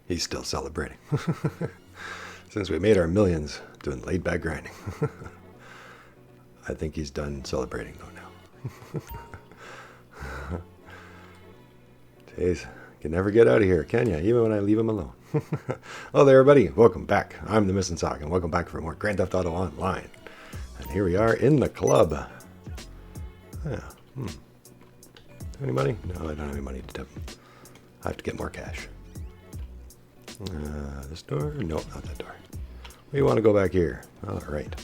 He's still celebrating. Since we made our millions doing laid-back grinding. I think he's done celebrating, though, now. Jeez, can never get out of here, can you? Even when I leave him alone. Hello there, everybody. Welcome back. I'm the Missing Sock, and welcome back for more Grand Theft Auto Online. And here we are in the club. Yeah. Any money? No, I don't have any money to tip. I have to get more cash. This door? Nope, not that door. We want to go back here. All right.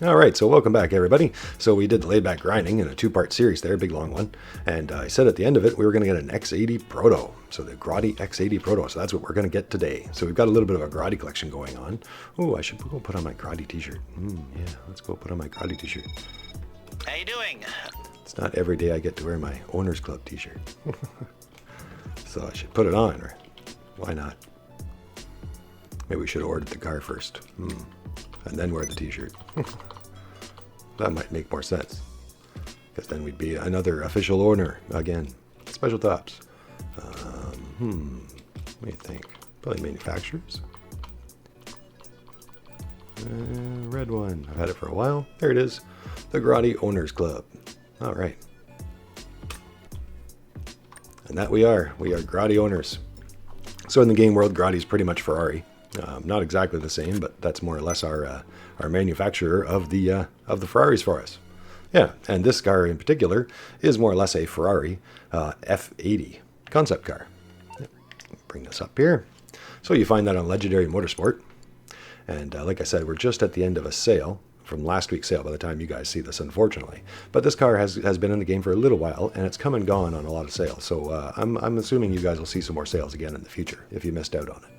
All right, so welcome back, everybody. So we did the laid-back grinding in a two-part series there, big long one. And I said at the end of it, we were going to get an X80 Proto. So the Grotti X80 Proto. So that's what we're going to get today. So we've got a little bit of a Grotti collection going on. Oh, I should go put on my Grotti t-shirt. Yeah, let's go put on my Grotti t-shirt. How you doing? It's not every day I get to wear my Owner's Club t-shirt. So I should put it on, or why not? Maybe we should have ordered the car first. And then wear the t-shirt. That might make more sense. Because then we'd be another official owner again. Special tops. What do you think? Probably manufacturers. Red one. I've had it for a while. There it is. The Grotti Owners Club. All right. And that we are. We are Grotti owners. So in the game world, Grotti is pretty much Ferrari. Not exactly the same, but that's more or less our manufacturer of the Ferraris for us. Yeah, and this car in particular is more or less a Ferrari F80 concept car. Bring this up here. So you find that on Legendary Motorsport. And like I said, we're just at the end of a sale from last week's sale by the time you guys see this, unfortunately. But this car has been in the game for a little while, and it's come and gone on a lot of sales. So I'm assuming you guys will see some more sales again in the future if you missed out on it.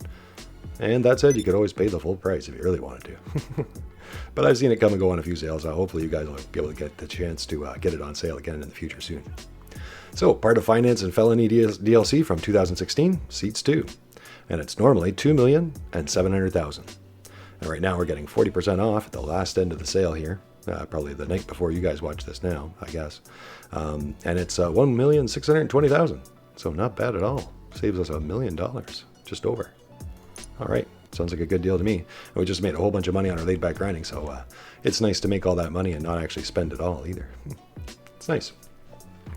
And that said, you could always pay the full price if you really wanted to. But I've seen it come and go on a few sales. Hopefully you guys will be able to get the chance to get it on sale again in the future soon. So, part of Finance and Felony DLC from 2016, Seats 2. And it's normally $2,700,000. And right now we're getting 40% off at the last end of the sale here. Probably the night before you guys watch this now, I guess. And it's $1,620,000. So not bad at all. Saves us $1 million, just over. All right, sounds like a good deal to me. And we just made a whole bunch of money on our laid-back grinding, so it's nice to make all that money and not actually spend it all either. It's nice.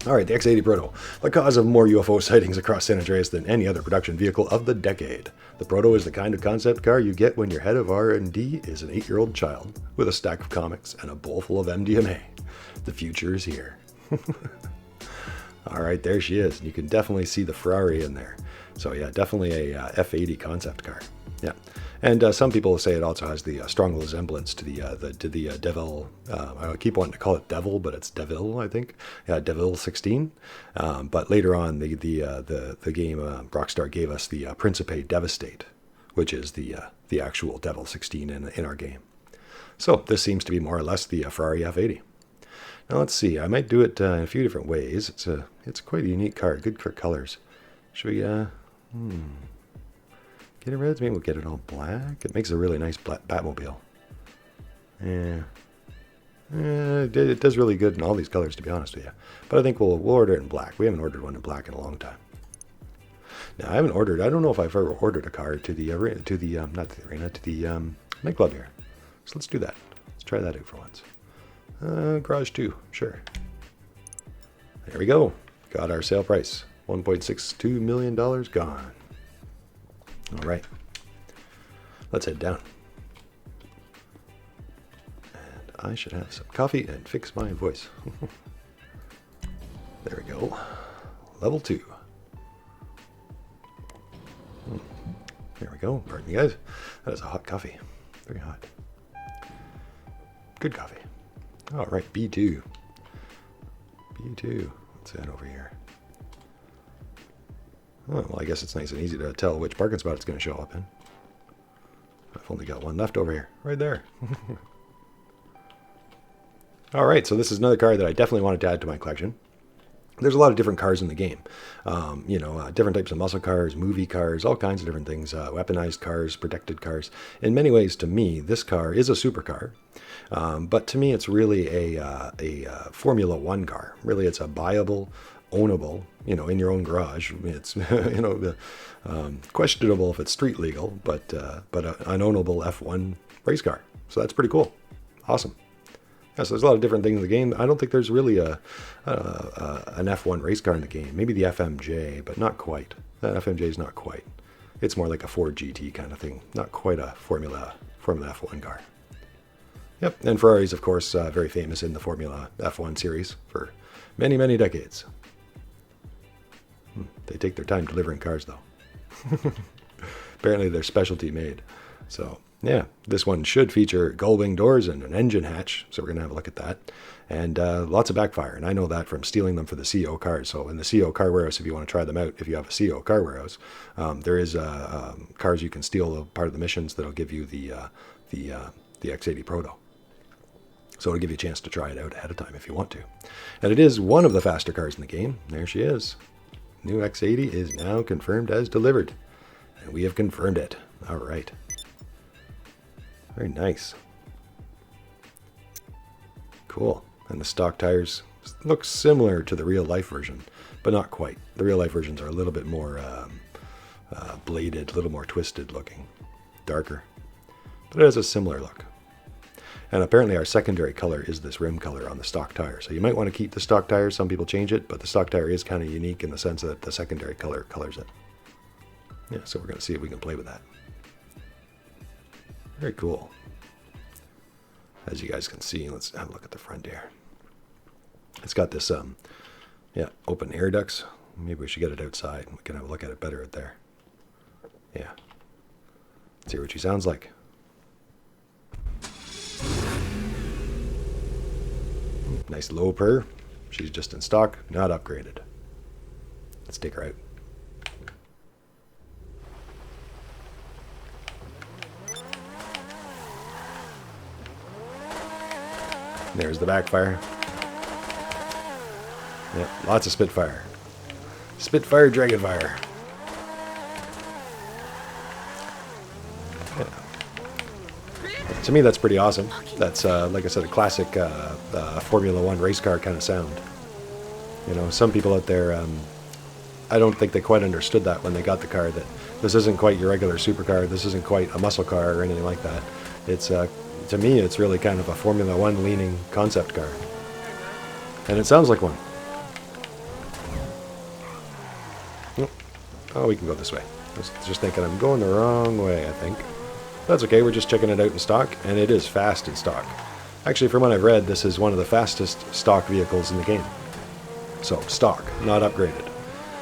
All right, the X80 Proto, the cause of more UFO sightings across San Andreas than any other production vehicle of the decade. The Proto is the kind of concept car you get when your head of R&D is an 8-year-old child with a stack of comics and a bowl full of MDMA. The future is here. All right, there she is. You can definitely see the Ferrari in there. So yeah, definitely a F80 concept car. Yeah, and some people say it also has the strong resemblance to the Devil. I keep wanting to call it Devil, but it's Devil, I think. Yeah, Devil 16. But later on, the game Rockstar gave us the Principe Devastate, which is the actual Devil 16 in our game. So this seems to be more or less the Ferrari F80. Now let's see. I might do it in a few different ways. It's quite a unique car. Good for colors. Should we get it red? Maybe we'll get it all black. It makes a really nice Batmobile. Yeah. It does really good in all these colors, to be honest with you. But I think we'll order it in black. We haven't ordered one in black in a long time. Now I don't know if I've ever ordered a car to the nightclub here. So let's do that. Let's try that out for once. Garage 2, sure. There we go. Got our sale price. $1.62 million gone. All right. Let's head down. And I should have some coffee and fix my voice. There we go. Level 2. There we go. Pardon me, guys. That is a hot coffee. Very hot. Good coffee. All right, B2. B2. Let's head over here. Oh, well, I guess it's nice and easy to tell which parking spot it's going to show up in. I've only got one left over here. Right there. All right, so this is another car that I definitely wanted to add to my collection. There's a lot of different cars in the game. Different types of muscle cars, movie cars, all kinds of different things. Weaponized cars, protected cars. In many ways, to me, this car is a supercar. But to me, it's really a Formula One car. Really, it's a buyable, ownable, you know, in your own garage. It's you know, questionable if it's street legal, but an ownable F1 race car. So that's pretty cool. Awesome. Yeah, so there's a lot of different things in the game. I don't think there's really an F1 race car in the game. Maybe the FMJ, but not quite. That FMJ is not quite. It's more like a Ford GT kind of thing. Not quite a Formula F1 car. Yep, and Ferrari's, of course, very famous in the Formula F1 series for many, many decades. They take their time delivering cars, though. Apparently they're specialty made. So, yeah, this one should feature gull-wing doors and an engine hatch, so we're going to have a look at that. And lots of backfire, and I know that from stealing them for the CO cars. So in the CO car warehouse, if you want to try them out, if you have a CO car warehouse, there is cars you can steal, part of the missions that'll give you the X80 Proto. So it'll give you a chance to try it out ahead of time if you want to. And it is one of the faster cars in the game. There she is. New X80 is now confirmed as delivered. And we have confirmed it. All right. Very nice. Cool. And the stock tires look similar to the real life version, but not quite. The real life versions are a little bit more bladed, a little more twisted looking. Darker. But it has a similar look. And apparently our secondary color is this rim color on the stock tire. So you might want to keep the stock tire. Some people change it, but the stock tire is kind of unique in the sense that the secondary color colors it. Yeah, so we're going to see if we can play with that. Very cool. As you guys can see, let's have a look at the front here. It's got this, open air ducts. Maybe we should get it outside and we can have a look at it better out there. Yeah. Let's hear what she sounds like. Nice low purr. She's just in stock, not upgraded. Let's take her out. There's the backfire. Yeah, lots of Spitfire. Spitfire, Dragonfire. Yeah. To me, that's pretty awesome. That's, like I said, a classic Formula One race car kind of sound. You know, some people out there, I don't think they quite understood that when they got the car, that this isn't quite your regular supercar, this isn't quite a muscle car or anything like that. It's, to me, it's really kind of a Formula One leaning concept car. And it sounds like one. Oh, we can go this way. I was just thinking I'm going the wrong way, I think. That's okay, we're just checking it out in stock, and it is fast in stock. Actually, from what I've read, this is one of the fastest stock vehicles in the game. So, stock, not upgraded.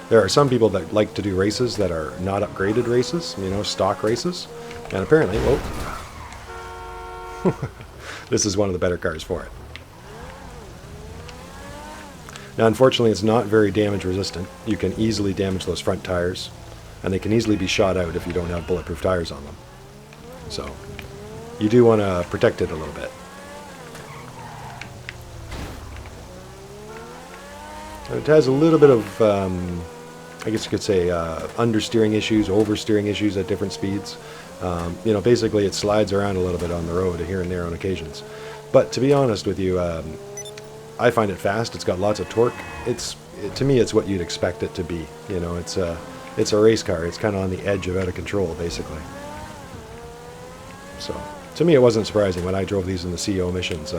There are some people that like to do races that are not upgraded races, you know, stock races. And apparently, this is one of the better cars for it. Now, unfortunately, it's not very damage resistant. You can easily damage those front tires, and they can easily be shot out if you don't have bulletproof tires on them. So, you do want to protect it a little bit. It has a little bit of, I guess you could say, understeering issues, oversteering issues at different speeds. You know, basically it slides around a little bit on the road here and there on occasions. But to be honest with you, I find it fast. It's got lots of torque. To me, it's what you'd expect it to be. You know, it's a race car. It's kind of on the edge of out of control, basically. So, to me, it wasn't surprising when I drove these in the CO missions.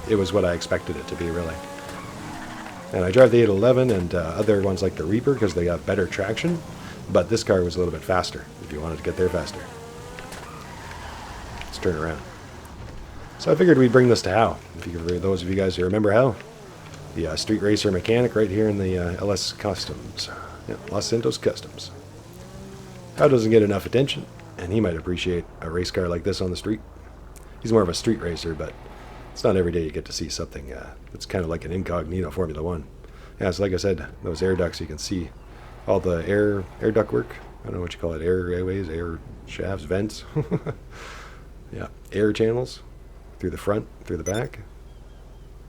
It was what I expected it to be, really. And I drive the 811 and other ones like the Reaper because they have better traction. But this car was a little bit faster, if you wanted to get there faster. Let's turn around. So I figured we'd bring this to Hal. For those of you guys who remember Hal, the street racer mechanic right here in the LS Customs. Yeah, Los Santos Customs. Hal doesn't get enough attention, and he might appreciate a race car like this on the street. He's more of a street racer, but it's not every day you get to see something that's kind of like an incognito Formula One. Yeah, so like I said, those air ducts, you can see all the air duct work. I don't know what you call it, airways, air shafts, vents. Yeah, air channels through the front, through the back.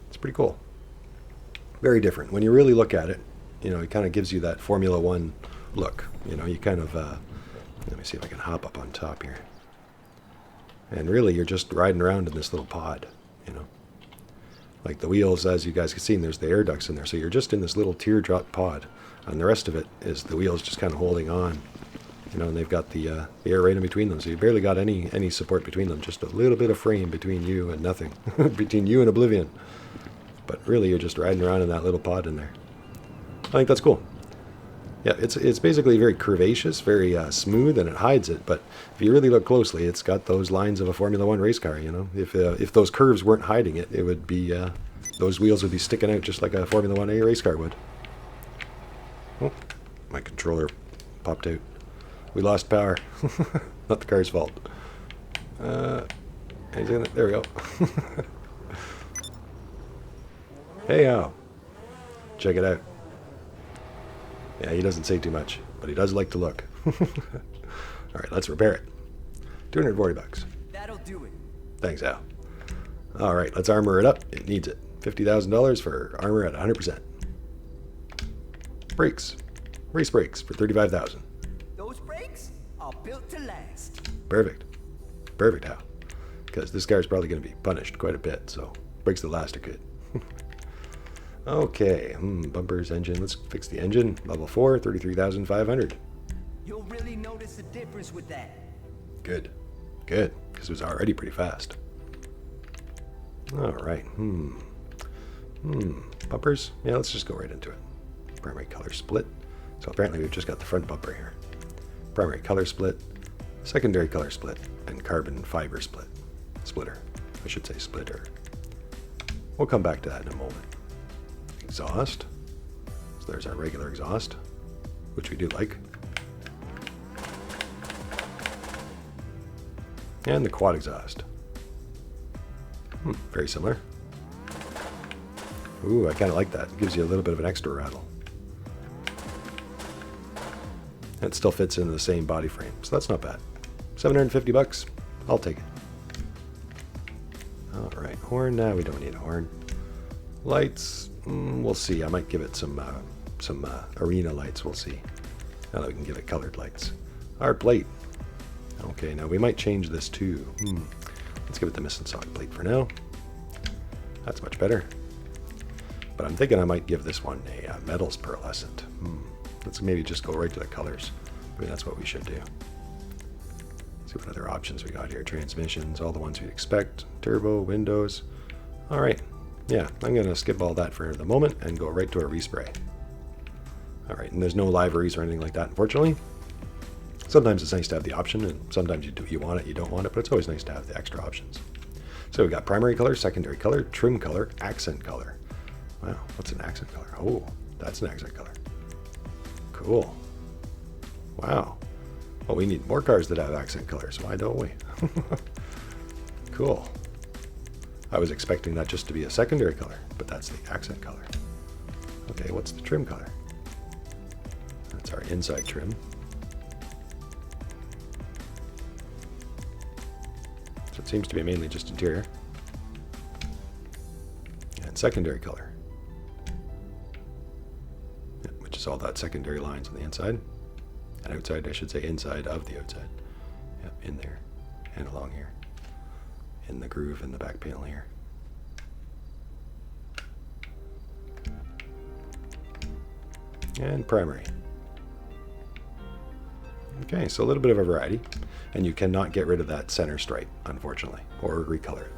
It's pretty cool. Very different. When you really look at it, you know, it kind of gives you that Formula One look. You know, you kind of, let me see if I can hop up on top here. And really, you're just riding around in this little pod, you know. Like the wheels, as you guys can see, there's the air ducts in there. So you're just in this little teardrop pod. And the rest of it is the wheels just kind of holding on. You know, and they've got the air right in between them. So you barely got any support between them. Just a little bit of frame between you and nothing. Between you and oblivion. But really, you're just riding around in that little pod in there. I think that's cool. Yeah, it's basically very curvaceous, very smooth, and it hides it. But if you really look closely, it's got those lines of a Formula One race car. You know, if those curves weren't hiding it, it would be those wheels would be sticking out just like a Formula One A race car would. Oh, my controller popped out. We lost power. Not the car's fault. There we go. Hey, check it out. Yeah, he doesn't say too much, but he does like to look. All right, let's repair it. 240 bucks. That'll do it. Thanks, Al. All right, let's armor it up. It needs it. $50,000 for armor at 100%. Brakes. Race brakes for $35,000. Those brakes are built to last. Perfect. Perfect, Al. Because this car's probably going to be punished quite a bit, so brakes that last are good. Okay, bumpers, engine. Let's fix the engine. Level 4, 33,500. You'll really notice the difference with that. Good. Good, because it was already pretty fast. All right. Bumpers? Yeah, let's just go right into it. Primary color split. So apparently we've just got the front bumper here. Primary color split, secondary color split, and carbon fiber splitter. I should say splitter. We'll come back to that in a moment. Exhaust. So there's our regular exhaust, which we do like. And the quad exhaust. Very similar. Ooh, I kind of like that. It gives you a little bit of an extra rattle. It still fits into the same body frame, so that's not bad. 750 bucks. I'll take it. All right, horn. Now we don't need a horn. Lights. We'll see. I might give it some arena lights. We'll see. Now that we can give it colored lights. Our plate. Okay, now we might change this too. Let's give it the missing sock plate for now. That's much better. But I'm thinking I might give this one a metals pearlescent. Let's maybe just go right to the colors. Maybe that's what we should do. See what other options we got here. Transmissions, all the ones we'd expect. Turbo, windows. All right. Yeah, I'm going to skip all that for the moment and go right to a respray. All right, and there's no liveries or anything like that, unfortunately. Sometimes it's nice to have the option, and sometimes you want it, you don't want it, but it's always nice to have the extra options. So we've got primary color, secondary color, trim color, accent color. Wow, what's an accent color? Oh, that's an accent color. Cool. Wow. Well, we need more cars that have accent colors. Why don't we? Cool. I was expecting that just to be a secondary color, but that's the accent color. Okay, what's the trim color? That's our inside trim. So it seems to be mainly just interior. And secondary color. Which is all that secondary lines on the inside. And outside, I should say inside of the outside. Yep, in there. And along here. In the groove in the back panel here. And primary. Okay, so a little bit of a variety. And you cannot get rid of that center stripe, unfortunately, or recolor it.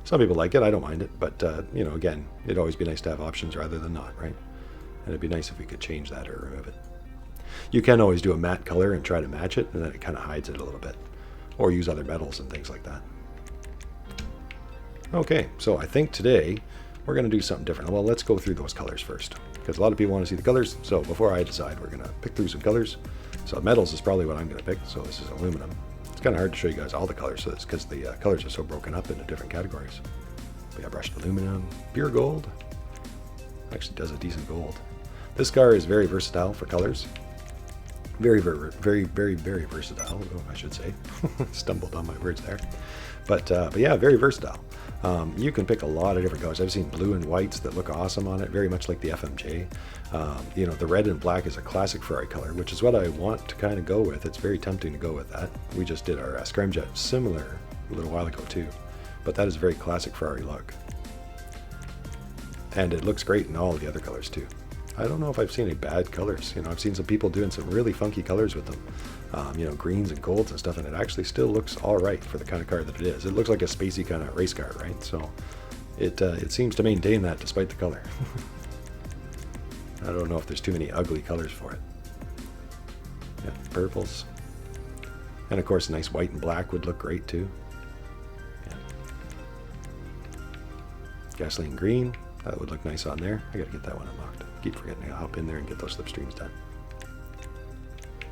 Some people like it, I don't mind it, but, you know, again, it'd always be nice to have options rather than not, right? And it'd be nice if we could change that or remove it. You can always do a matte color and try to match it, and then it kind of hides it a little bit. Or use other metals and things like that. Okay, so I think today we're going to do something different. Well, let's go through those colors first, because a lot of people want to see the colors. So before I decide, we're going to pick through some colors. So metals is probably what I'm going to pick. So this is aluminum. It's kind of hard to show you guys all the colors, so it's because the colors are so broken up into different categories. We got brushed aluminum, pure gold. Actually does a decent gold. This car is very versatile for colors. Very versatile, I should say. Stumbled on my words there. But yeah, very versatile. You can pick a lot of different colors. I've seen blue and whites that look awesome on it, very much like the FMJ. You know, the red and black is a classic Ferrari color, which is what I want to kind of go with. It's very tempting to go with that. We just did our Scramjet similar a little while ago too. But that is a very classic Ferrari look. And it looks great in all the other colors too. I don't know if I've seen any bad colors. You know, I've seen some people doing some really funky colors with them. You know, greens and golds and stuff, and it actually still looks all right for the kind of car that it is. It looks like a spacey kind of race car, right? So it seems to maintain that despite the color. I don't know if there's too many ugly colors for it. Yeah, purples. And of course, a nice white and black would look great too. Yeah. Gasoline green, that would look nice on there. I gotta get that one unlocked. Keep forgetting to hop in there and get those slipstreams done.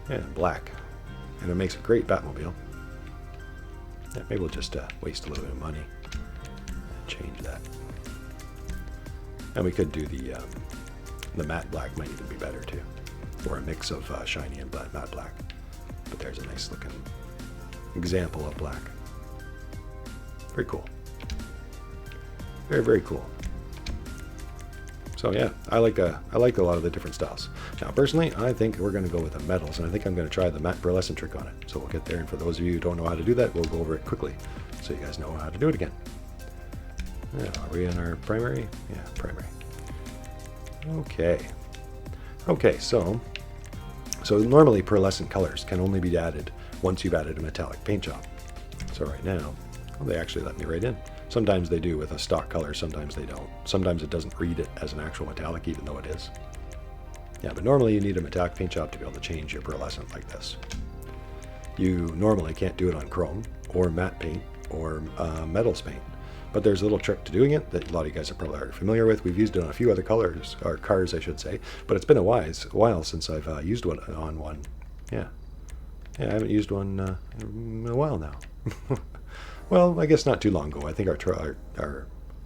And black. And it makes a great Batmobile. Yeah, maybe we'll just waste a little bit of money and change that. And we could do the matte black might even be better too. Or a mix of shiny and matte black. But there's a nice looking example of black. Very cool. Very, very cool. So yeah, I like a lot of the different styles. Now personally, I think we're going to go with the metals, and I think I'm going to try the matte pearlescent trick on it. So we'll get there, and for those of you who don't know how to do that, we'll go over it quickly so you guys know how to do it again. Yeah, are we in our primary? Yeah, primary. Okay, so normally pearlescent colors can only be added once you've added a metallic paint job. So right now, well, they actually let me right in. Sometimes they do with a stock color, sometimes they don't. Sometimes it doesn't read it as an actual metallic, even though it is. Yeah, but normally you need a metallic paint job to be able to change your pearlescent like this. You normally can't do it on chrome, or matte paint, or metals paint. But there's a little trick to doing it that a lot of you guys are probably already familiar with. We've used it on a few other colors, or cars I should say, but it's been a while since I've used one on one. Yeah, I haven't used one in a while now. Well, I guess not too long ago. I think our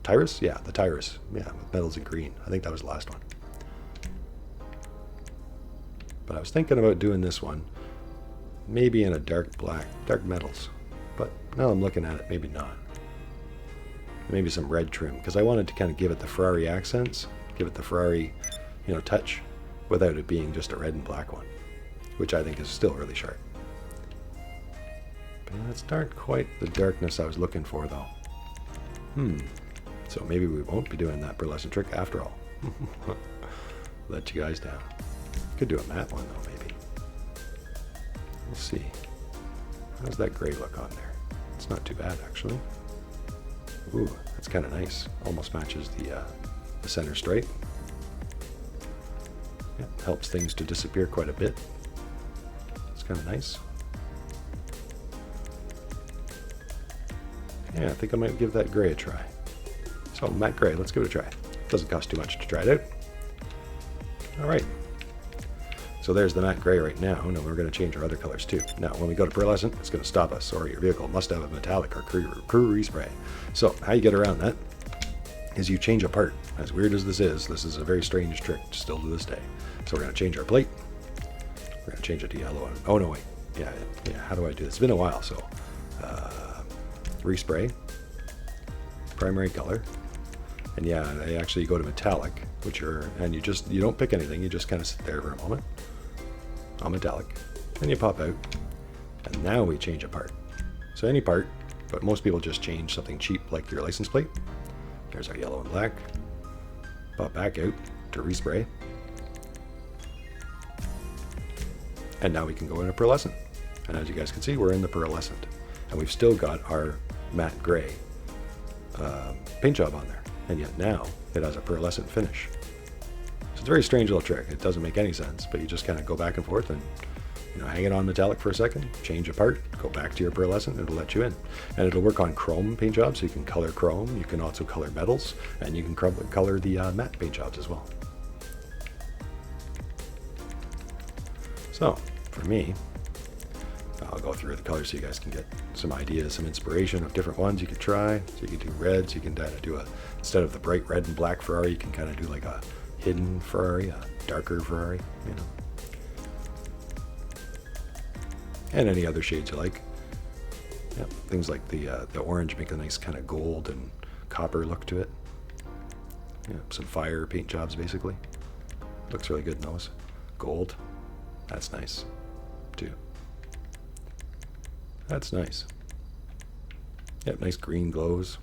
Tyrus? Yeah, the Tyrus. Yeah, with metals in green. I think that was the last one. But I was thinking about doing this one, maybe in a dark black, dark metals. But now I'm looking at it, maybe not. Maybe some red trim, because I wanted to kind of give it the Ferrari accents, give it the Ferrari, you know, touch, without it being just a red and black one, which I think is still really sharp. But that's not quite the darkness I was looking for, though. So maybe we won't be doing that pearlescent trick after all. Let you guys down. Could do a matte one, though, maybe. We'll see. How's that gray look on there? It's not too bad, actually. Ooh, that's kind of nice. Almost matches the center stripe. Yeah, helps things to disappear quite a bit. It's kind of nice. Yeah, I think I might give that gray a try. So matte gray, let's give it a try. Doesn't cost too much to try it out. All right. So there's the matte gray right now. Now we're going to change our other colors too. Now when we go to pearlescent, it's going to stop us, or your vehicle must have a metallic or crew respray. So how you get around that is you change a part. As weird as this is a very strange trick still to this day. So we're going to change our plate. We're going to change it to yellow. Oh no, wait. Yeah. How do I do this? It's been a while, so respray, primary color, and yeah, I actually go to metallic, you don't pick anything. You just kind of sit there for a moment. On metallic, and you pop out, and now we change a part. So any part, but most people just change something cheap like your license plate. There's our yellow and black. Pop back out to respray, and now we can go into pearlescent. And as you guys can see, we're in the pearlescent, and we've still got our matte gray paint job on there, and yet now it has a pearlescent finish. So it's a very strange little trick. It doesn't make any sense, but you just kind of go back and forth and, you know, hang it on metallic for a second, change a part, go back to your pearlescent, and it'll let you in. And it'll work on chrome paint jobs, so you can color chrome, you can also color metals, and you can color the matte paint jobs as well. So for me, I'll go through the colors so you guys can get some ideas, some inspiration of different ones you could try. So you can do reds, you can kind of do instead of the bright red and black Ferrari, you can kind of do like a hidden Ferrari, a darker Ferrari, you know. And any other shades you like. Yeah, things like the orange make a nice kind of gold and copper look to it. Yeah, some fire paint jobs basically. Looks really good in those. Gold, that's nice too. That's nice. Yep, nice green glows.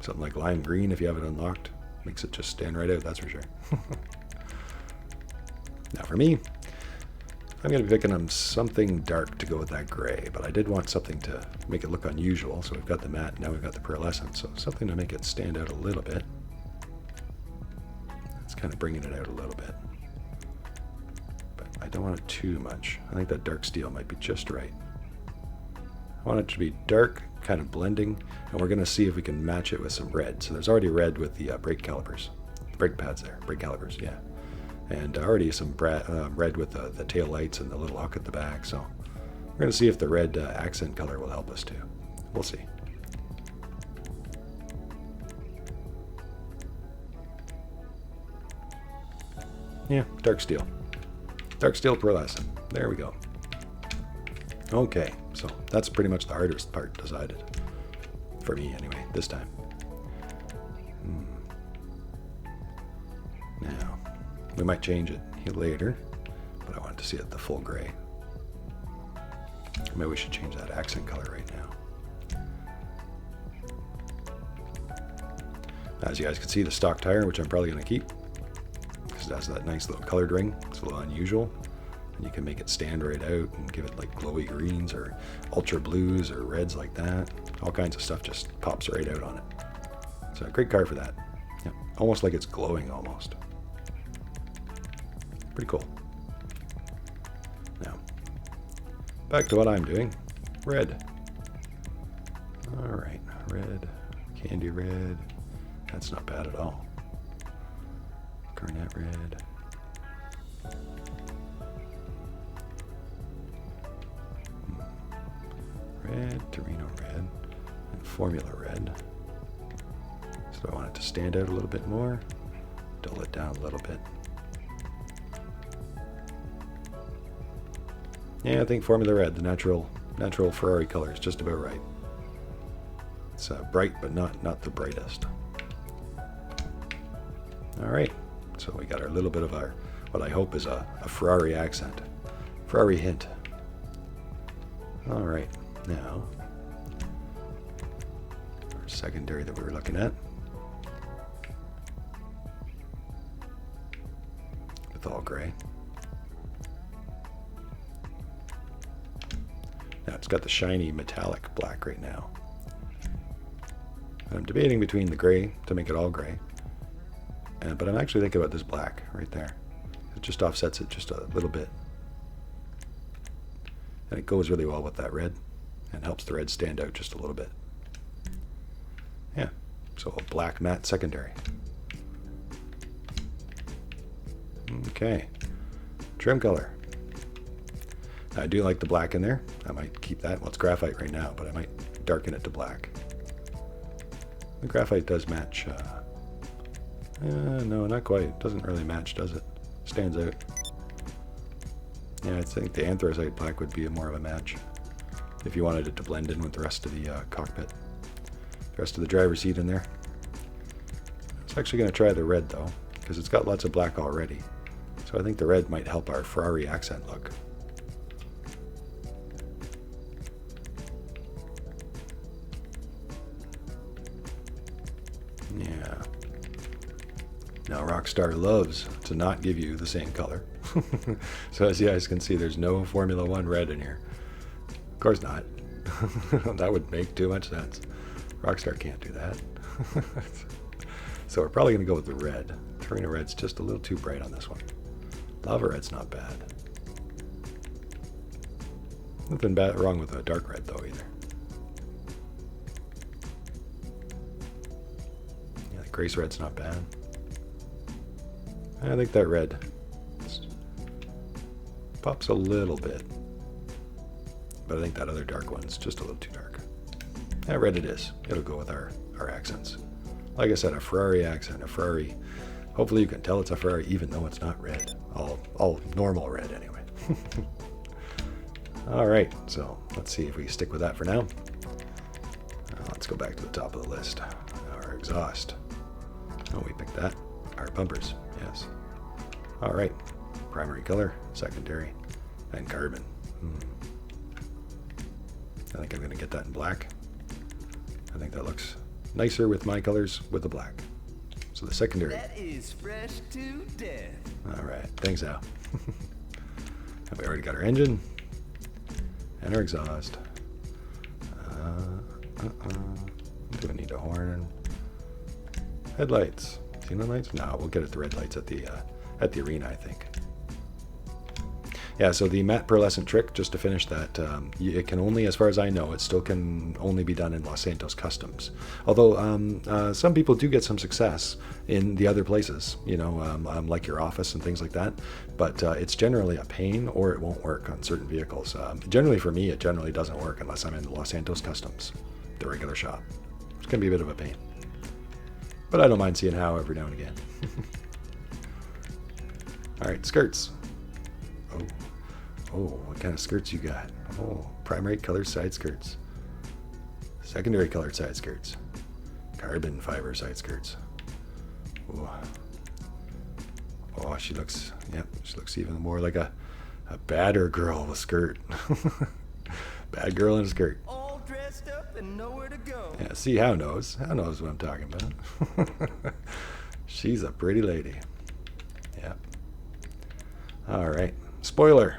Something like lime green if you have it unlocked. Makes it just stand right out, that's for sure. Now for me, I'm going to be picking up something dark to go with that gray, but I did want something to make it look unusual. So we've got the matte, now we've got the pearlescent, so something to make it stand out a little bit. It's kind of bringing it out a little bit. But I don't want it too much. I think that dark steel might be just right. I want it to be dark, kind of blending, and we're going to see if we can match it with some red. So there's already red with the brake calipers, brake pads there, brake calipers, yeah. And already some red with the tail lights and the little hook at the back. So we're going to see if the red accent color will help us too. We'll see. Yeah, dark steel. Dark steel pearlescent. There we go. Okay, so that's pretty much the hardest part decided. For me anyway, this time. Now, we might change it later, but I wanted to see it the full gray. Maybe we should change that accent color right now. As you guys can see, the stock tire, which I'm probably going to keep, because it has that nice little colored ring. It's a little unusual. And you can make it stand right out and give it like glowy greens or ultra blues or reds like that. All kinds of stuff just pops right out on it. So a great car for that. Yeah, almost like it's glowing almost. Pretty cool. Now, back to what I'm doing. Red. Alright, red. Candy red. That's not bad at all. Garnet red. Red, Torino red, and Formula red. So I want it to stand out a little bit more, dull it down a little bit. Yeah, I think Formula red, the natural Ferrari color, is just about right. It's bright, but not the brightest. All right, so we got our little bit of our, what I hope is a Ferrari accent, Ferrari hint. All right. Now, our secondary that we were looking at, with all gray. Now it's got the shiny metallic black right now. And I'm debating between the gray to make it all gray, but I'm actually thinking about this black right there. It just offsets it just a little bit. And it goes really well with that red. And helps the red stand out just a little bit. Yeah, so a black matte secondary. Okay, trim color. Now, I do like the black in there. I might keep that. Well, it's graphite right now, but I might darken it to black. The graphite does match. No, not quite. It doesn't really match, does it? Stands out. Yeah, I think the anthracite black would be more of a match. If you wanted it to blend in with the rest of the cockpit. The rest of the driver's seat in there. I was actually going to try the red though, because it's got lots of black already. So I think the red might help our Ferrari accent look. Yeah. Now Rockstar loves to not give you the same color. So as you guys can see, there's no Formula One red in here. Of course not. That would make too much sense. Rockstar can't do that. So we're probably going to go with the red. Torino red's just a little too bright on this one. Lava red's not bad. Nothing wrong with a dark red though either. Yeah, the Grace red's not bad. I think that red pops a little bit. But I think that other dark one's just a little too dark. Yeah, red it is. It'll go with our accents. Like I said, a Ferrari accent, a Ferrari. Hopefully you can tell it's a Ferrari even though it's not red. All normal red anyway. All right, so let's see if we stick with that for now. Let's go back to the top of the list. Our exhaust. Oh, we picked that. Our bumpers, yes. All right, primary color, secondary, and carbon. I think I'm going to get that in black. I think that looks nicer with my colors with the black. So the secondary. That is fresh to death. All right, thanks, Al. Have we already got our engine and our exhaust? Do we need a horn? Headlights. Xenon lights? No, we'll get it the red lights at the arena, I think. Yeah, so the matte pearlescent trick, just to finish that, it can only, as far as I know, it still can only be done in Los Santos Customs. Although some people do get some success in the other places, you know, like your office and things like that. But it's generally a pain, or it won't work on certain vehicles. Generally, for me, it generally doesn't work unless I'm in the Los Santos Customs, the regular shop. It's going to be a bit of a pain. But I don't mind seeing how every now and again. All right, skirts. Oh, what kind of skirts you got? Oh, primary colored side skirts. Secondary colored side skirts. Carbon fiber side skirts. Oh, she looks even more like a badder girl with a skirt. Bad girl in a skirt. All dressed up and nowhere to go. Yeah, see, How knows what I'm talking about. She's a pretty lady. Yeah. All right, spoiler.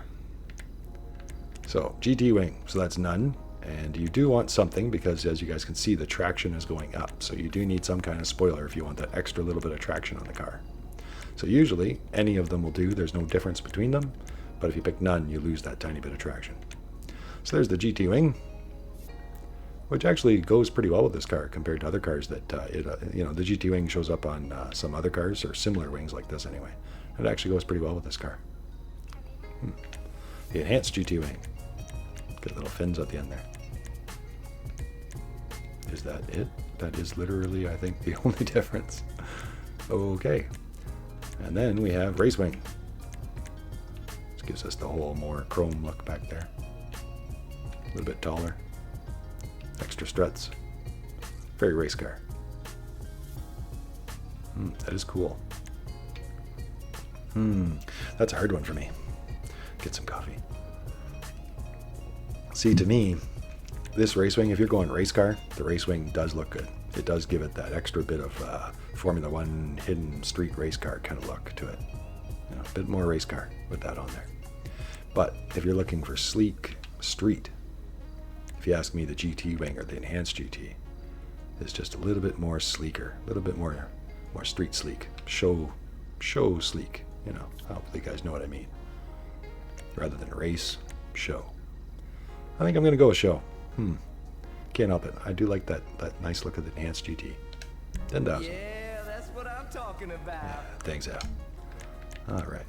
So GT wing, so that's none, and you do want something because, as you guys can see, the traction is going up, so you do need some kind of spoiler if you want that extra little bit of traction on the car. So usually any of them will do, there's no difference between them, but if you pick none, you lose that tiny bit of traction. So there's the GT wing, which actually goes pretty well with this car compared to other cars that you know, the GT wing shows up on some other cars, or similar wings like this anyway. It actually goes pretty well with this car. The enhanced GT wing. Got little fins at the end there. Is that it? That is literally, I think, the only difference. Okay. And then we have race wing. This gives us the whole more chrome look back there. A little bit taller. Extra struts. Very race car. That is cool. That's a hard one for me. Get some coffee. See, to me, this race wing, if you're going race car, the race wing does look good. It does give it that extra bit of Formula One hidden street race car kind of look to it. You know, a bit more race car with that on there. But if you're looking for sleek street, if you ask me, the GT wing or the enhanced GT is just a little bit more sleeker, a little bit more street sleek, show sleek. You know, hopefully you guys know what I mean. Rather than race, show. I think I'm going to go with show. Can't help it. I do like that nice look of the enhanced GT. 10,000. Yeah, that's what I'm talking about. Yeah, thanks, Al. All right.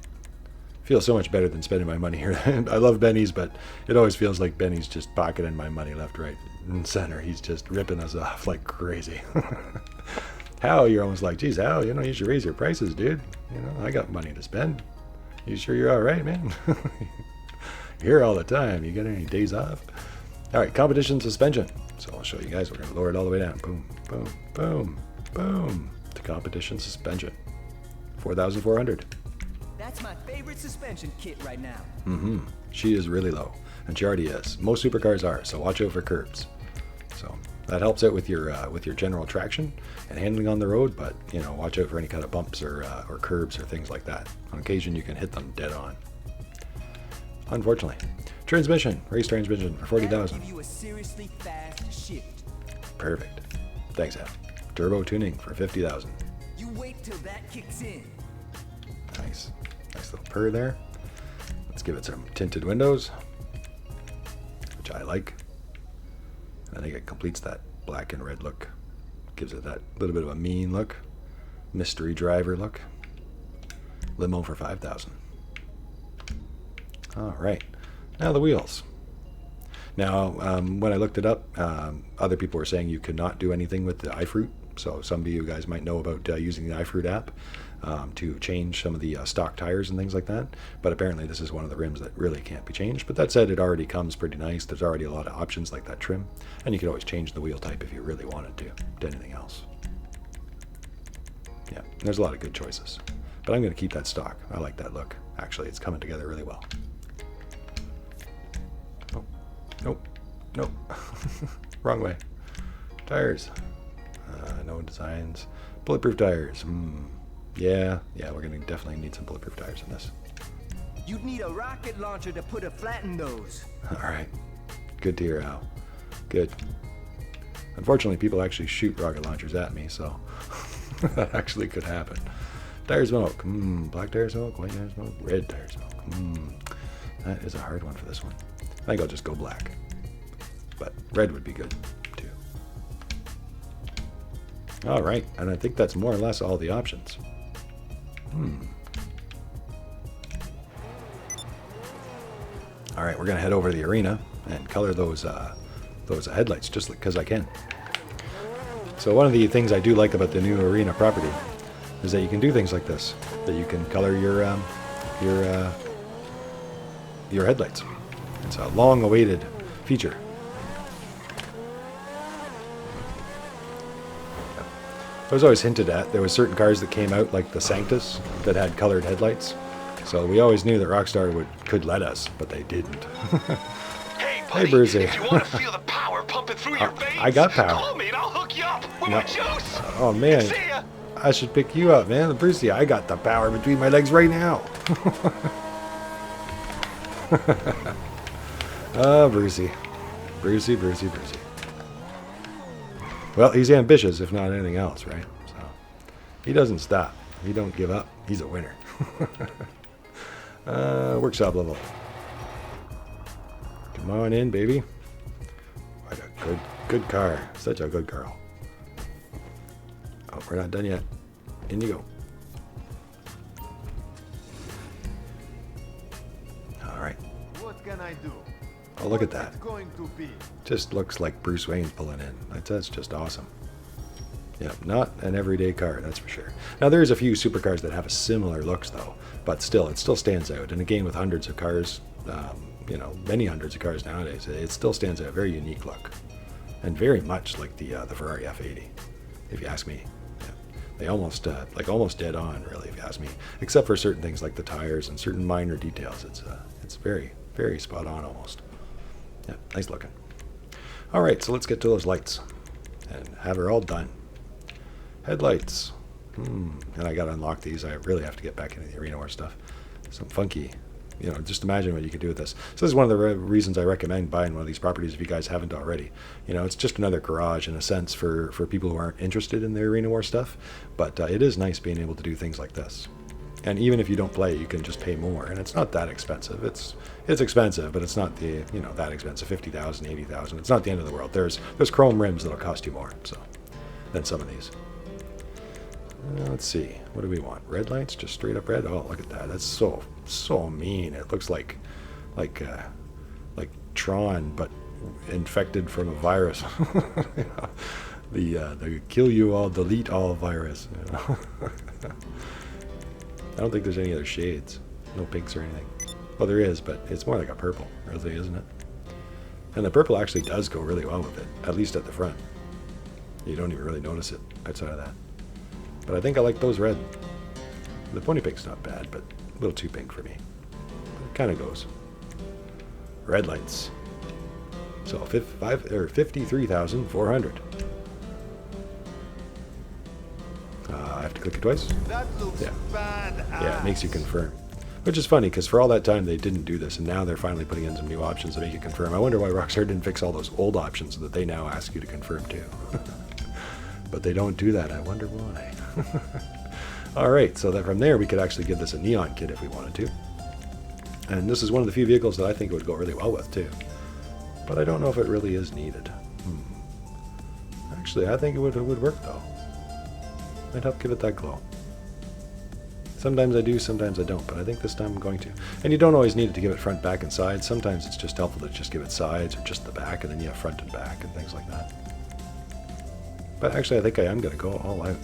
Feels so much better than spending my money here. I love Benny's, but it always feels like Benny's just pocketing my money left, right, and center. He's just ripping us off like crazy. Hal, you're almost like, geez, Hal, you know, you should raise your prices, dude. You know, I got money to spend. You sure you're all right, man? You're here all the time. You got any days off? All right, competition suspension. So I'll show you guys. We're going to lower it all the way down. Boom, boom, boom, boom. To competition suspension. 4,400. That's my favorite suspension kit right now. She is really low, and she already is. Most supercars are, so watch out for curbs. So that helps out with your general traction and handling on the road, but you know, watch out for any kind of bumps or curbs or things like that. On occasion, you can hit them dead on. Unfortunately. Transmission, race transmission for 40,000. Give you a seriously fast shift. Perfect. Thanks, Al. Turbo tuning for 50,000. You wait till that kicks in. Nice. Nice little purr there. Let's give it some tinted windows, which I like. I think it completes that black and red look. Gives it that little bit of a mean look. Mystery driver look. Limo for 5,000. All right. Now the wheels. Now, when I looked it up, other people were saying you could not do anything with the iFruit. So some of you guys might know about using the iFruit app to change some of the stock tires and things like that. But apparently this is one of the rims that really can't be changed. But that said, it already comes pretty nice. There's already a lot of options like that trim. And you could always change the wheel type if you really wanted to anything else. Yeah, there's a lot of good choices. But I'm going to keep that stock. I like that look. Actually, it's coming together really well. Nope. Nope. Wrong way. Tires. No designs. Bulletproof tires. Yeah, we're going to definitely need some bulletproof tires in this. You'd need a rocket launcher to put a flat in those. Alright. Good to hear, Al. Good. Unfortunately, people actually shoot rocket launchers at me, so that actually could happen. Tire smoke. Black tire smoke, white tire smoke, red tire smoke. That is a hard one for this one. I think I'll just go black. But red would be good, too. Alright, and I think that's more or less all the options. Alright, we're going to head over to the arena and color those headlights just because I can. So one of the things I do like about the new arena property is that you can do things like this. That you can color your headlights. It's a long-awaited feature. I was always hinted at. There were certain cars that came out, like the Sanctus, that had colored headlights. So we always knew that Rockstar could let us, but they didn't. Hey, buddy, Brucey. if you want to feel the power pumping through your veins, I got power. call me and I'll hook you up with my juice. Oh, man. See ya. I should pick you up, man. Brucey, I got the power between my legs right now. Oh, Brucey. Brucey. Well, he's ambitious, if not anything else, right? So he doesn't stop. He don't give up. He's a winner. Workshop level. Come on in, baby. What a good car. Such a good girl. Oh, we're not done yet. In you go. All right. What can I do? Oh, look at that. It's going to be. Just looks like Bruce Wayne's pulling in. That's just awesome. Yeah, not an everyday car, that's for sure. Now, there's a few supercars that have a similar looks, though. But still, it still stands out. In a game with hundreds of cars, many hundreds of cars nowadays, it still stands out. A very unique look. And very much like the Ferrari F80, if you ask me. Yeah. They almost dead on, really, if you ask me. Except for certain things like the tires and certain minor details. It's very, very spot on almost. Yeah, nice looking. All right, so let's get to those lights and have her all done. Headlights. And I got to unlock these. I really have to get back into the arena war stuff. Some funky, just imagine what you could do with this. So this is one of the reasons I recommend buying one of these properties if you guys haven't already. It's just another garage in a sense for people who aren't interested in the arena war stuff. But it is nice being able to do things like this. And even if you don't play, you can just pay more, and it's not that expensive. It's expensive, but it's not that expensive. 50,000, 80,000. It's not the end of the world. There's chrome rims that'll cost you more, than some of these. Let's see. What do we want? Red lights, just straight up red. Oh, look at that. That's so mean. It looks like Tron, but infected from a virus. The kill you all, delete all virus. I don't think there's any other shades. No pinks or anything. Well, there is, but it's more like a purple, really, isn't it? And the purple actually does go really well with it, at least at the front. You don't even really notice it outside of that. But I think I like those red. The pony pink's not bad, but a little too pink for me. But it kind of goes. Red lights. So 53,400. I have to click it twice. That looks Yeah. bad. Yeah, it makes you confirm. Which is funny, because for all that time they didn't do this, and now they're finally putting in some new options to make you confirm. I wonder why Rockstar didn't fix all those old options that they now ask you to confirm too. But they don't do that. I wonder why. Alright, so that from there we could actually give this a neon kit if we wanted to. And this is one of the few vehicles that I think it would go really well with too. But I don't know if it really is needed. Actually, I think it would work though. Might help give it that glow. Sometimes I do, sometimes I don't, but I think this time I'm going to. And you don't always need it to give it front, back, and sides. Sometimes it's just helpful to just give it sides or just the back, and then you have front and back and things like that. But actually, I think I am going to go all out.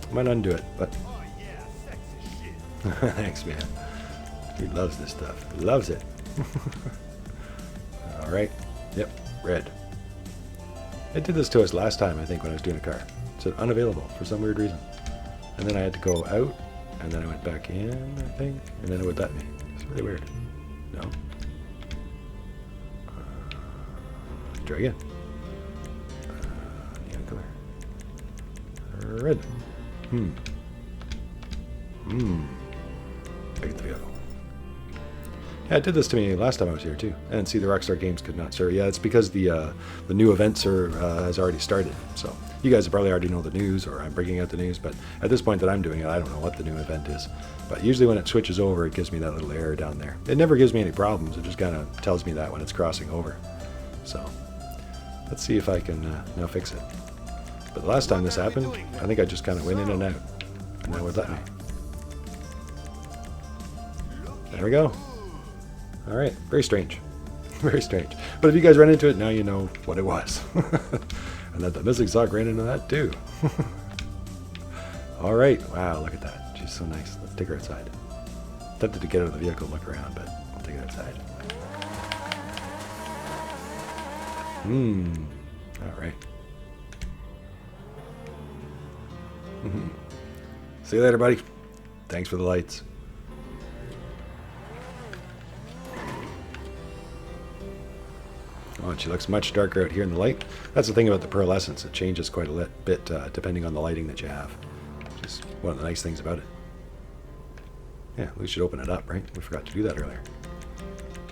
I might undo it, but... Oh yeah, sexy shit. Thanks, man. He loves this stuff. He loves it. Alright. Yep, red. It did this to us last time, I think, when I was doing a car. It said unavailable for some weird reason. And then I had to go out, and then I went back in, I think, and then it would let me. It's really weird. No. Try again. Neon color. Red. I get the vehicle. Yeah, it did this to me last time I was here too. And see, the Rockstar Games could not serve. Yeah, it's because the new events has already started. So you guys probably already know the news, or I'm bringing out the news. But at this point that I'm doing it, I don't know what the new event is. But usually when it switches over, it gives me that little error down there. It never gives me any problems. It just kind of tells me that when it's crossing over. So let's see if I can now fix it. But the last time this happened, I think I just kind of went in and out. And that would let me. There we go. All right, very strange. Very strange. But if you guys run into it, now you know what it was. And that the missing sock ran into that too. All right, wow, look at that. She's so nice. Let's take her outside. Tempted to get out of the vehicle and look around, but we'll take her outside. All right. See you later, buddy. Thanks for the lights. Oh, and she looks much darker out here in the light. That's the thing about the pearlescence. It changes quite a bit depending on the lighting that you have. Which is one of the nice things about it. Yeah, we should open it up, right? We forgot to do that earlier.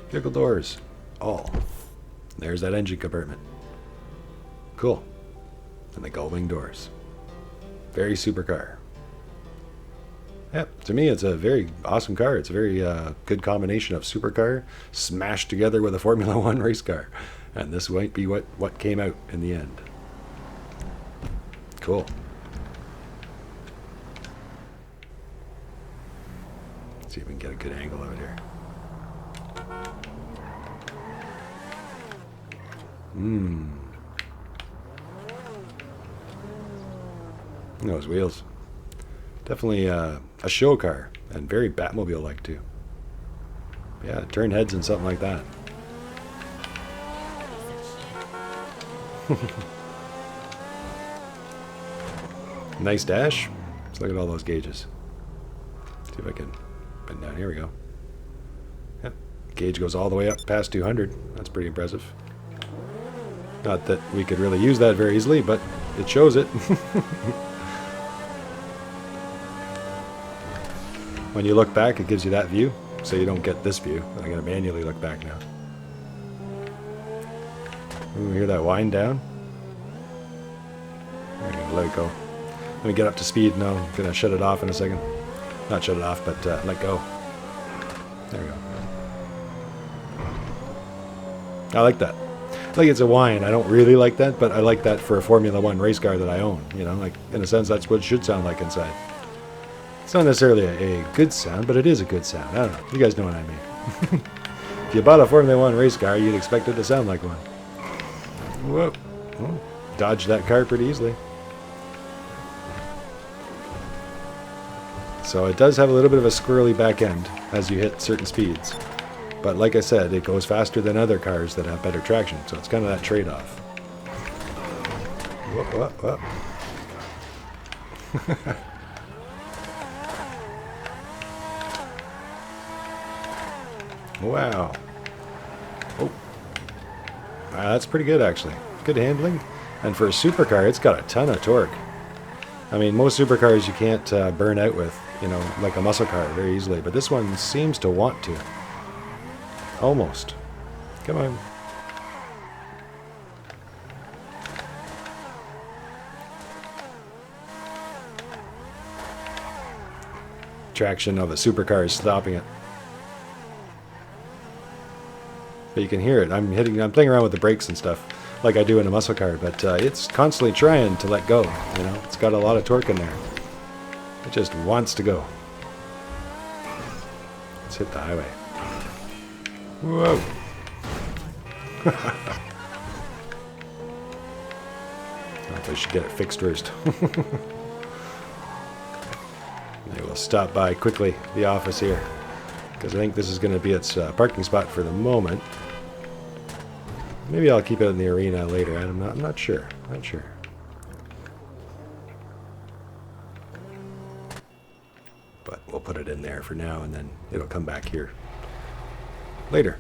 Vehicle doors. All. There's that engine compartment. Cool. And the gull-wing doors. Very supercar. Yep, to me it's a very awesome car. It's a very good combination of supercar smashed together with a Formula One race car. And this might be what came out in the end. Cool. Let's see if we can get a good angle of it here. Those wheels. Definitely a show car, and very Batmobile-like too. Yeah, turn heads and something like that. Nice dash. Let's look at all those gauges. See if I can bend down. Here we go. Yep. Gauge goes all the way up past 200. That's pretty impressive. Not that we could really use that very easily, but it shows it. When you look back, it gives you that view, so you don't get this view. I'm going to manually look back now. Ooh, hear that wind down? I'm going to let it go. Let me get up to speed now. I'm going to shut it off in a second. Not shut it off, but let go. There we go. I like that. Like, it's a whine. I don't really like that, but I like that for a Formula One race car that I own. You know, like, in a sense, that's what it should sound like inside. It's not necessarily a good sound, but it is a good sound. I don't know. You guys know what I mean. If you bought a Formula One race car, you'd expect it to sound like one. Whoa. Oh, dodged that car pretty easily. So it does have a little bit of a squirrely back end as you hit certain speeds. But like I said, it goes faster than other cars that have better traction. So it's kind of that trade-off. Whoop, whoop, whoop. Wow. Oh. That's pretty good, actually. Good handling. And for a supercar, it's got a ton of torque. I mean, most supercars you can't burn out with, you know, like a muscle car very easily. But this one seems to want to. Almost. Come on. Traction of a supercar is stopping it. But you can hear it. I'm playing around with the brakes and stuff like I do in a muscle car, but it's constantly trying to let go. You know, it's got a lot of torque in there. It just wants to go. Let's hit the highway. Whoa. I should get it fixed first. I will stop by quickly the office here, because I think this is going to be its parking spot for the moment. Maybe I'll keep it in the arena later. I'm not sure. Not sure. But we'll put it in there for now, and then it'll come back here later.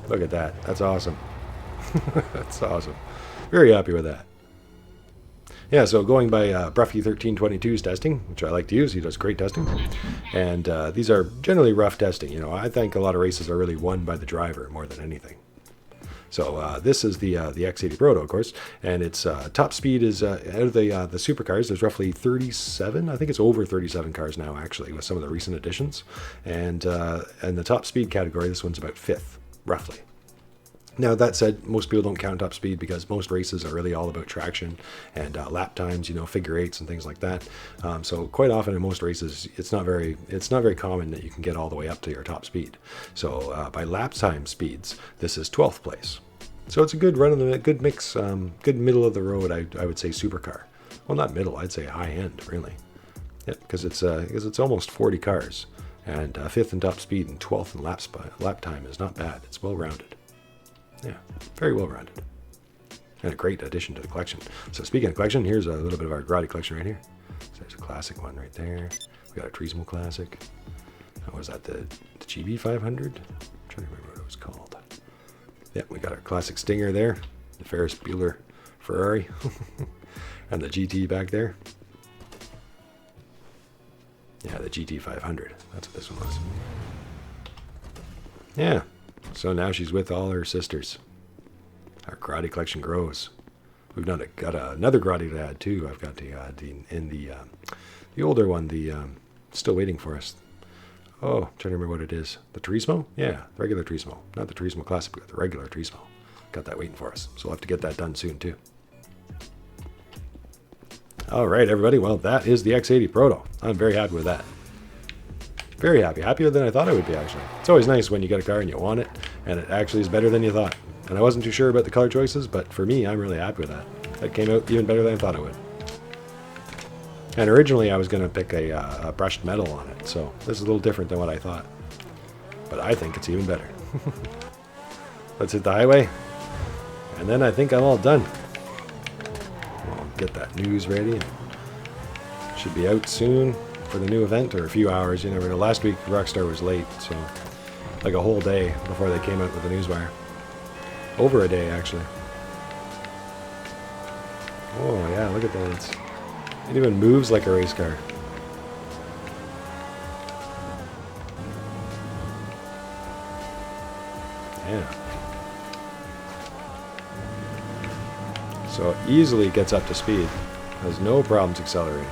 Look at that. That's awesome. That's awesome. Very happy with that. Yeah, so going by Bruffy1322's testing, which I like to use, he does great testing. And these are generally rough testing. You know, I think a lot of races are really won by the driver more than anything. So this is the X80 Proto, of course, and its top speed is out of the supercars. There's roughly 37. I think it's over 37 cars now, actually, with some of the recent additions. And the top speed category, this one's about 5th, roughly. Now, that said, most people don't count top speed because most races are really all about traction and lap times, you know, figure eights and things like that. So quite often in most races, it's not very common that you can get all the way up to your top speed. So by lap time speeds, this is 12th place. So it's a good good mix, good middle of the road, I would say, supercar. Well, not middle, I'd say high end, really. Yeah, because it's almost 40 cars, and 5th in top speed and 12th in lap time is not bad. It's well rounded. Yeah, very well rounded. And a great addition to the collection. So speaking of collection, here's a little bit of our Grotti collection right here. So there's a classic one right there. We got a Turismo classic. What was that, the GB500? I'm trying to remember what it was called. Yeah, we got our classic Stinger there. The Ferris Bueller Ferrari. And the GT back there. Yeah, the GT500. That's what this one was. Yeah. So now she's with all her sisters. Our Grotti collection grows. We've got another Grotti to add too. I've got the older one, still waiting for us. Oh, I'm trying to remember what it is. The Turismo? Yeah, the regular Turismo. Not the Turismo Classic, but the regular Turismo. Got that waiting for us. So we'll have to get that done soon too. All right, everybody. Well, that is the X80 Proto. I'm very happy with that. Very happy. Happier than I thought I would be, actually. It's always nice when you get a car and you want it, and it actually is better than you thought. And I wasn't too sure about the color choices, but for me, I'm really happy with that. That came out even better than I thought it would. And originally, I was going to pick a brushed metal on it, so this is a little different than what I thought. But I think it's even better. Let's hit the highway, and then I think I'm all done. I'll get that news ready. Should be out soon for the new event, or a few hours, you never know. Last week Rockstar was late, so like a whole day before they came out with the newswire. Over a day, actually. Oh yeah, look at that. It even moves like a race car. Yeah. So it easily gets up to speed. Has no problems accelerating.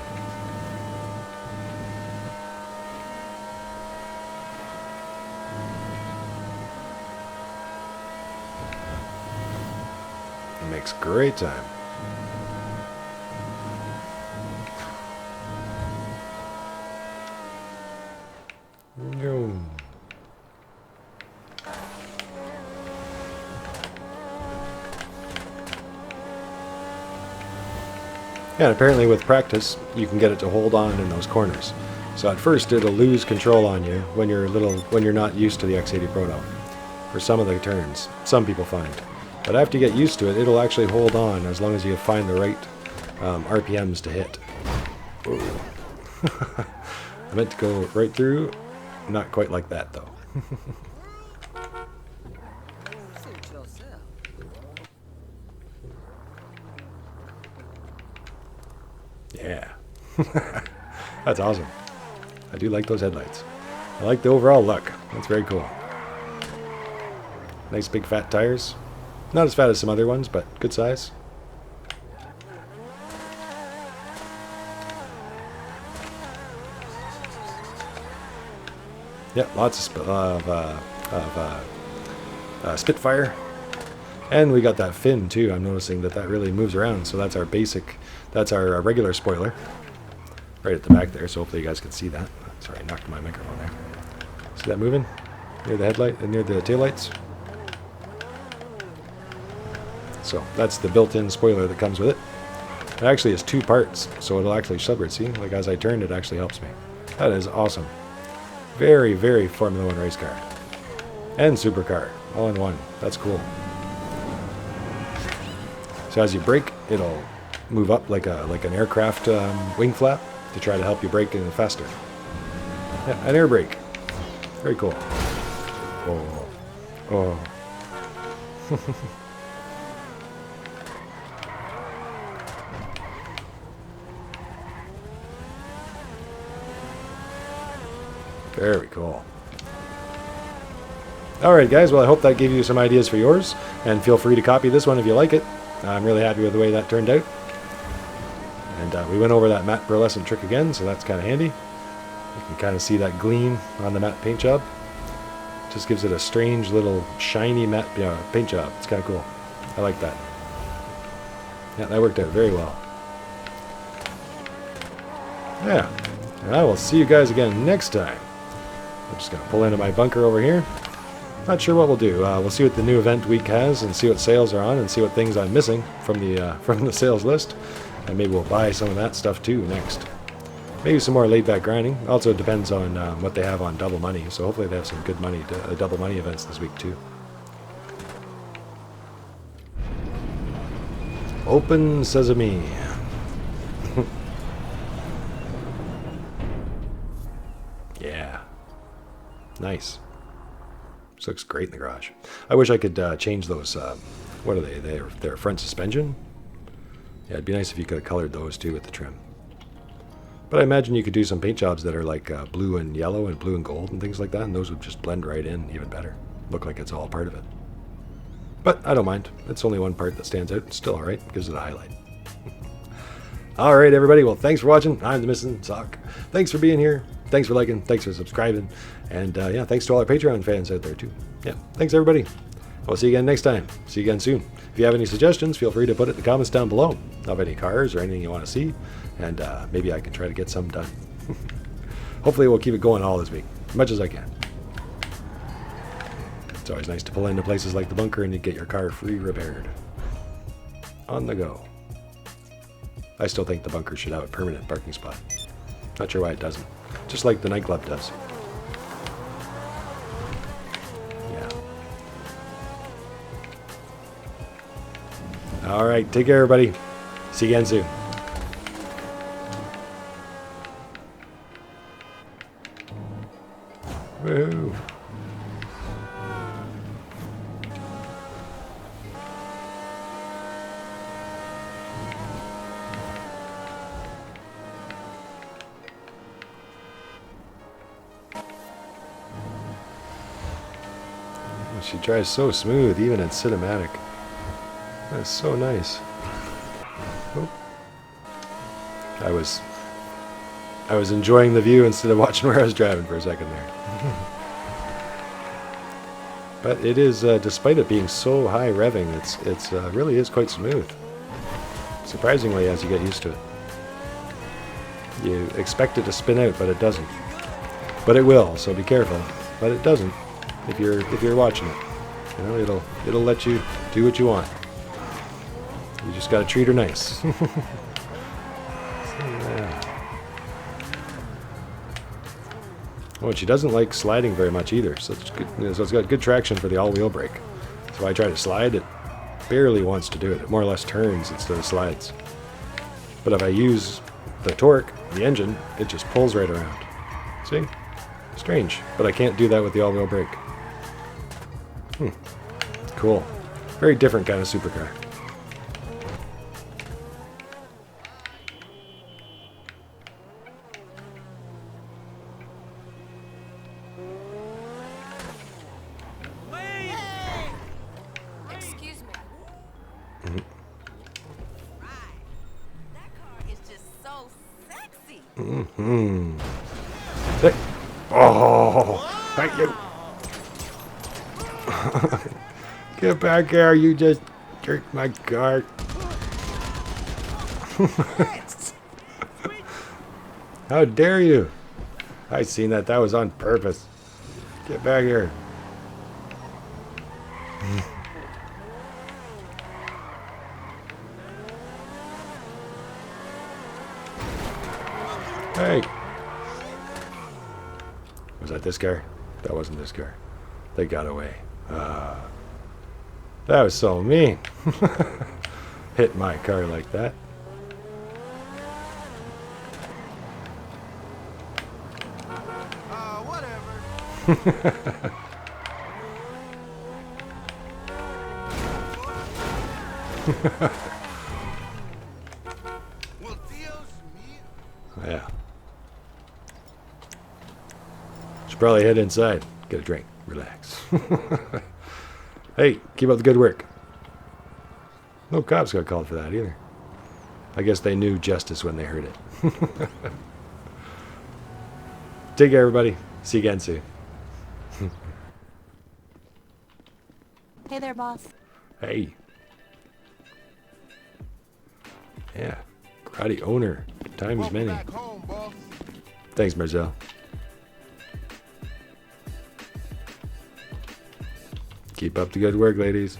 Makes great time. No. Yeah, and apparently with practice, you can get it to hold on in those corners. So at first, it'll lose control on you when you're not used to the X80 Proto. For some of the turns, some people find. But after you get used to it, it'll actually hold on as long as you find the right RPMs to hit. I meant to go right through. Not quite like that, though. Yeah. That's awesome. I do like those headlights. I like the overall look. That's very cool. Nice big fat tires. Not as fat as some other ones, but good size. Yeah, lots of Spitfire. And we got that fin too. I'm noticing that really moves around. So that's our basic, that's our regular spoiler. Right at the back there, so hopefully you guys can see that. Sorry, I knocked my microphone there. See that moving? Near the headlight, near the taillights? So that's the built-in spoiler that comes with it. It actually has two parts, so it'll actually separate. See, like as I turn, it actually helps me. That is awesome. Very, very Formula 1 race car. And supercar, all in one. That's cool. So as you brake, it'll move up like an aircraft wing flap to try to help you brake in faster. Yeah, an air brake. Very cool. Oh. Oh. Very cool. Alright guys, well I hope that gave you some ideas for yours, and feel free to copy this one if you like it. I'm really happy with the way that turned out. And we went over that matte pearlescent trick again, so that's kind of handy. You can kind of see that gleam on the matte paint job. Just gives it a strange little shiny matte paint job. It's kind of cool. I like that. Yeah, that worked out very well. Yeah, and I will see you guys again next time. I'm just going to pull into my bunker over here. Not sure what we'll do. We'll see what the new event week has, and see what sales are on, and see what things I'm missing from the sales list. And maybe we'll buy some of that stuff too next. Maybe some more laid-back grinding. Also, it depends on what they have on double money. So hopefully they have some good money, double money events this week too. Open sesame. Yeah. Nice. This looks great in the garage. I wish I could change those. What are they? They're front suspension. Yeah, it'd be nice if you could have colored those too with the trim. But I imagine you could do some paint jobs that are like blue and yellow and blue and gold and things like that, and those would just blend right in even better. Look like it's all part of it. But I don't mind. It's only one part that stands out. It's still alright. Gives it a highlight. Alright, everybody. Well, thanks for watching. I'm the Missing Sock. Thanks for being here. Thanks for liking. Thanks for subscribing. And yeah, thanks to all our Patreon fans out there too. Yeah, thanks everybody. We'll see you again next time. See you again soon. If you have any suggestions, feel free to put it in the comments down below of any cars or anything you want to see. And maybe I can try to get some done. Hopefully we'll keep it going all this week, as much as I can. It's always nice to pull into places like the bunker and you get your car free repaired. On the go. I still think the bunker should have a permanent parking spot. Not sure why it doesn't. Just like the nightclub does. Yeah. Alright, take care everybody. See you again soon. Woohoo. She drives so smooth, even in cinematic. That's so nice. Oh. I was enjoying the view instead of watching where I was driving for a second there. But it is, despite it being so high revving, it's really is quite smooth. Surprisingly, as you get used to it. You expect it to spin out, but it doesn't. But it will, so be careful. But it doesn't. If you're watching it, you know, it'll let you do what you want. You just gotta treat her nice. So, yeah. Oh, and she doesn't like sliding very much either, so it's good. So it's got good traction for the all-wheel brake. So I try to slide, it barely wants to do it. It more or less turns instead of slides. But if I use the torque, the engine, it just pulls right around. See? Strange, but I can't do that with the all-wheel brake. Cool. Very different kind of supercar. Hey! Excuse me. That car is just so sexy. Hey. Oh, thank you. Get back here, you just jerked my car. How dare you? I seen that. That was on purpose. Get back here. Hey. Was that this car? That wasn't this car. They got away. That was so mean. Hit my car like that. Whatever. Well, Dios mío. Yeah. probably head inside, get a drink, relax. Hey, keep up the good work. No cops got called for that either. I guess they knew justice when they heard it. Take care, everybody. See you again soon. Hey there, boss. Hey. Yeah. Grotti owner. Times many. Back home, boss. Thanks, Marcel. Keep up the good work, ladies.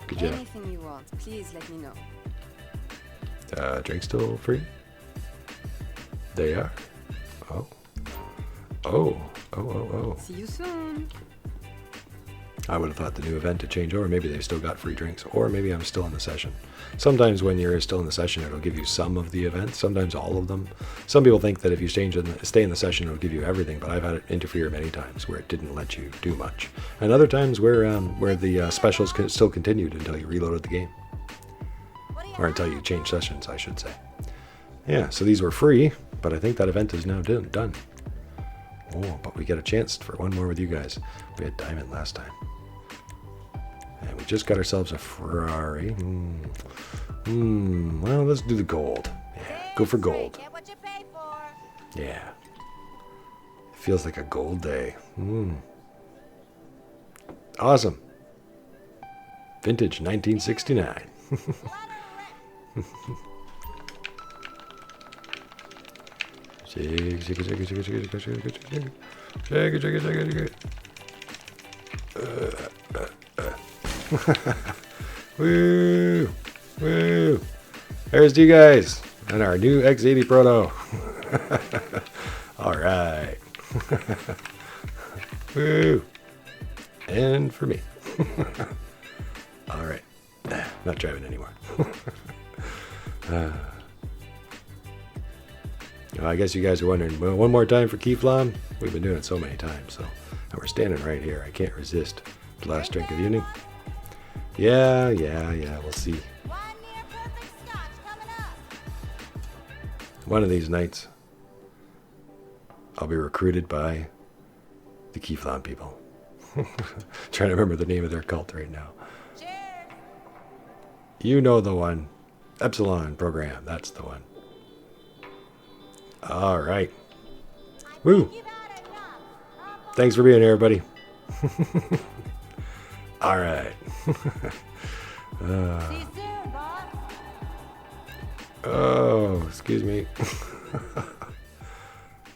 Good job. Anything you want, please let me know. Drinks still free? They are. Oh. Oh. Oh. See you soon. I would have thought the new event to change over. Maybe they've still got free drinks. Or maybe I'm still in the session. Sometimes when you're still in the session, it'll give you some of the events. Sometimes all of them. Some people think that if you stay in the session, it'll give you everything. But I've had it interfere many times where it didn't let you do much. And other times where the specials still continued until you reloaded the game. Or until you change sessions, I should say. Yeah, so these were free. But I think that event is now done. Oh, but we get a chance for one more with you guys. We had Diamond last time. And we just got ourselves a Ferrari. Well, let's do the gold. Yeah, go for gold. Get what you pay for. Yeah. Feels like a gold day. Awesome. Vintage 1969. Shake it. Woo! There's you guys and our new X80 Proto. All right. Woo! And for me. All right. Not driving anymore. I guess you guys are wondering, well, one more time for Keyflam? We've been doing it so many times, so. And we're standing right here. I can't resist. The last drink of the evening. Yeah, we'll see. One near perfect scotch coming up. One of these nights, I'll be recruited by the Keyflam people. Trying to remember the name of their cult right now. Cheers. You know the one. Epsilon program. That's the one. All right. Woo. Thanks for being here, everybody. All right. See you soon, boss. Oh, excuse me.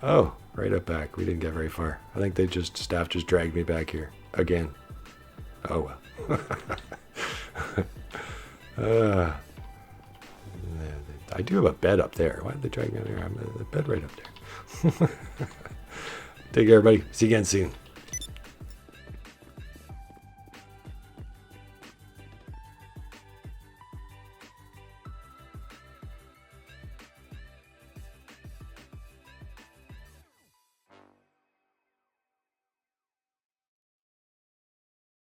Oh, right up back. We didn't get very far. I think staff just dragged me back here again. Oh well. I do have a bed up there. Why did they drag me out here? I'm the bed right up there. Take care, everybody. See you again soon.